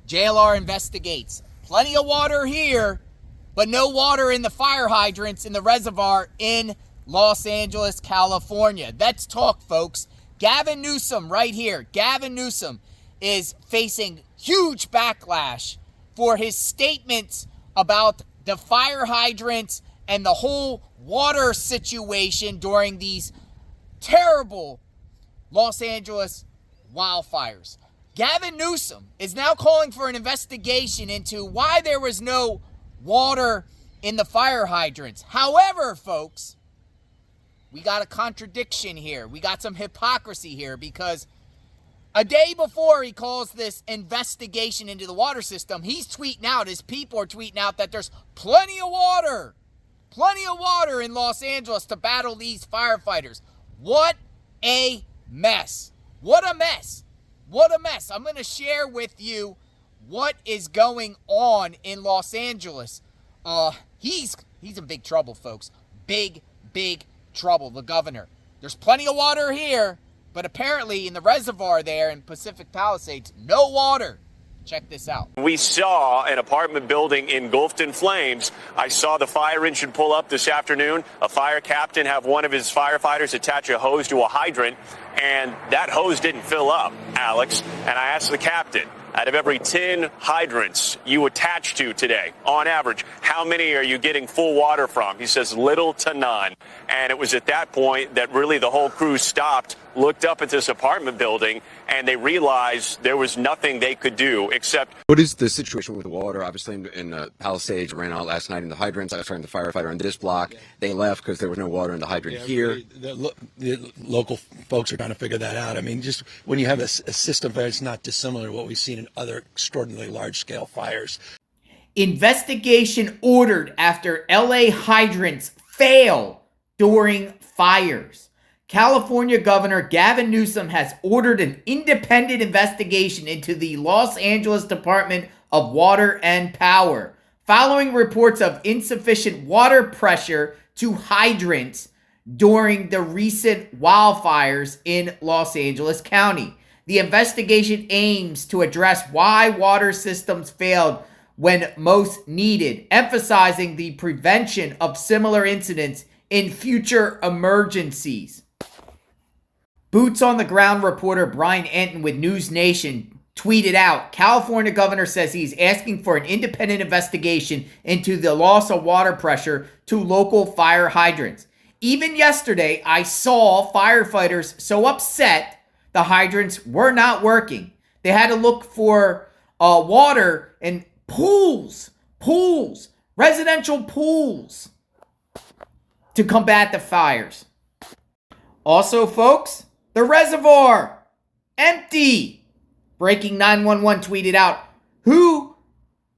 JLR investigates. Plenty of water here, but no water in the fire hydrants in the reservoir in Los Angeles, California. Let's talk, folks. Gavin Newsom right here. Gavin Newsom is facing huge backlash for his statements about the fire hydrants and the whole water situation during these terrible Los Angeles wildfires. Gavin Newsom is now calling for an investigation into why there was no water in the fire hydrants. However, folks, we got a contradiction here. We got some hypocrisy here, because a day before he calls this investigation into the water system, he's tweeting out, his people are tweeting out that there's plenty of water in Los Angeles to battle these firefighters. What a mess. What a mess. What a mess. I'm going to share with you what is going on in Los Angeles. He's in big trouble, folks. Big trouble, the governor. There's plenty of water here, but apparently in the reservoir there in Pacific Palisades, no water. Check this out. We saw an apartment building engulfed in flames. I saw the fire engine pull up this afternoon. A fire captain have one of his firefighters attach a hose to a hydrant, and that hose didn't fill up, Alex. And I asked the captain, out of every 10 hydrants you attach to today, on average, how many are you getting full water from? He says little to none. And it was at that point that really the whole crew stopped, looked up at this apartment building, and they realized there was nothing they could do except... What is the situation with the water? Obviously, in Palisades, ran out last night in the hydrants. I was talking to the firefighter on this block. They left because there was no water in the hydrant here. The local folks are trying to figure that out. I mean, just when you have a system that's not dissimilar to what we've seen in other extraordinarily large-scale fires. Investigation ordered after LA hydrants fail during fires. California Governor Gavin Newsom has ordered an independent investigation into the Los Angeles Department of Water and Power, following reports of insufficient water pressure to hydrants during the recent wildfires in Los Angeles County. The investigation aims to address why water systems failed when most needed, emphasizing the prevention of similar incidents in future emergencies. Boots on the ground reporter Brian Enton with News Nation tweeted out, California governor says he's asking for an independent investigation into the loss of water pressure to local fire hydrants. Even yesterday, I saw firefighters so upset the hydrants were not working. They had to look for water in pools, residential pools to combat the fires. Also, folks, the reservoir empty. Breaking 911 tweeted out, who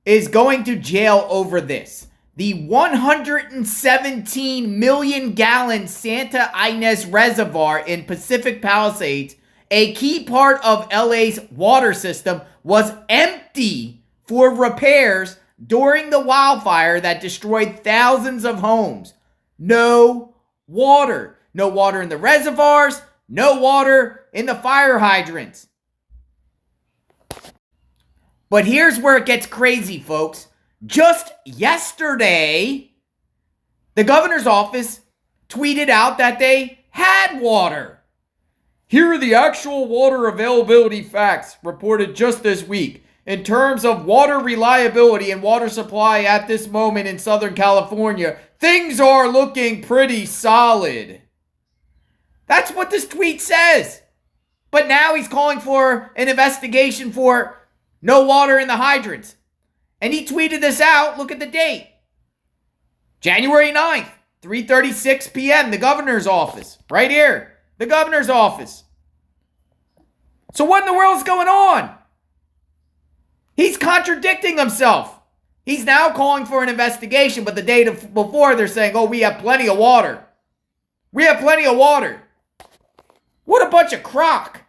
is going to jail over this? The 117 million gallon Santa Ynez Reservoir in Pacific Palisades, a key part of LA's water system, was empty for repairs during the wildfire that destroyed thousands of homes. No water. No water in the reservoirs. No water in the fire hydrants. But here's where it gets crazy, folks. Just yesterday, the governor's office tweeted out that they had water. Here are the actual water availability facts reported just this week. In terms of water reliability and water supply at this moment in Southern California, things are looking pretty solid. That's what this tweet says. But now he's calling for an investigation for no water in the hydrants. And he tweeted this out. Look at the date. January 9th, 3:36 p.m., the governor's office. Right here. The governor's office. So what in the world is going on? He's contradicting himself. He's now calling for an investigation, but the day before they're saying, oh, we have plenty of water. We have plenty of water. What a bunch of crock.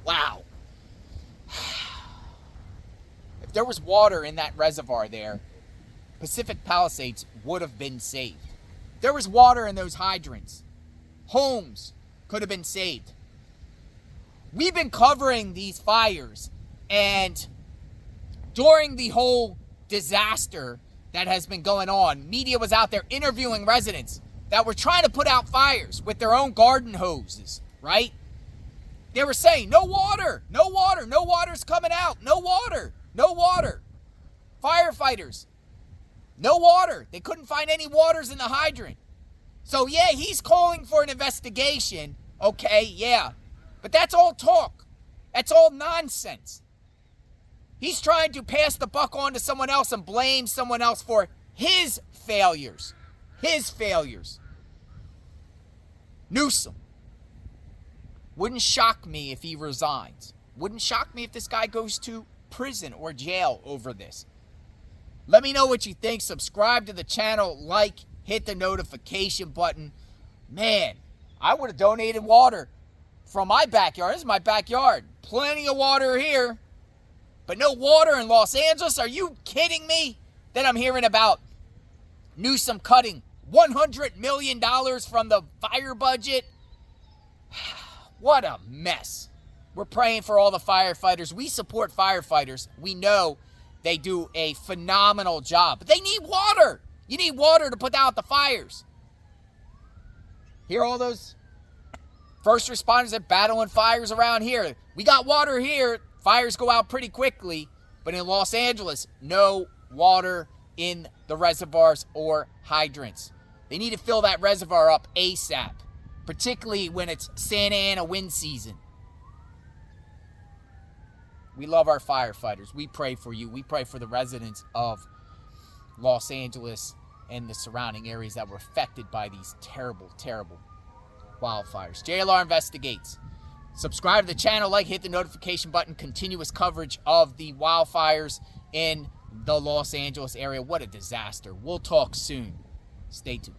Wow. If there was water in that reservoir there, Pacific Palisades would have been saved. If there was water in those hydrants, homes could have been saved. We've been covering these fires, and during the whole disaster that has been going on, media was out there interviewing residents that were trying to put out fires with their own garden hoses, right? They were saying, no water, no water, no water's coming out, no water, no water. Firefighters, no water. They couldn't find any waters in the hydrant. So yeah, he's calling for an investigation. Okay, yeah. But that's all talk. That's all nonsense. He's trying to pass the buck on to someone else and blame someone else for his failures. His failures. Newsom. Wouldn't shock me if he resigns. Wouldn't shock me if this guy goes to prison or jail over this. Let me know what you think. Subscribe to the channel, like, hit the notification button. Man, I would have donated water from my backyard. This is my backyard. Plenty of water here. But no water in Los Angeles? Are you kidding me? Then I'm hearing about Newsom cutting $100 million from the fire budget. What a mess. We're praying for all the firefighters. We support firefighters. We know they do a phenomenal job. But they need water. You need water to put out the fires. Hear all those first responders that battling fires around here. We got water here. Fires go out pretty quickly. But in Los Angeles, no water in the reservoirs or hydrants. They need to fill that reservoir up ASAP. Particularly when it's Santa Ana wind season. We love our firefighters. We pray for you. We pray for the residents of Los Angeles and the surrounding areas that were affected by these terrible, terrible wildfires. JLR Investigates. Subscribe to the channel, like, hit the notification button. Continuous coverage of the wildfires in the Los Angeles area. What a disaster. We'll talk soon. Stay tuned.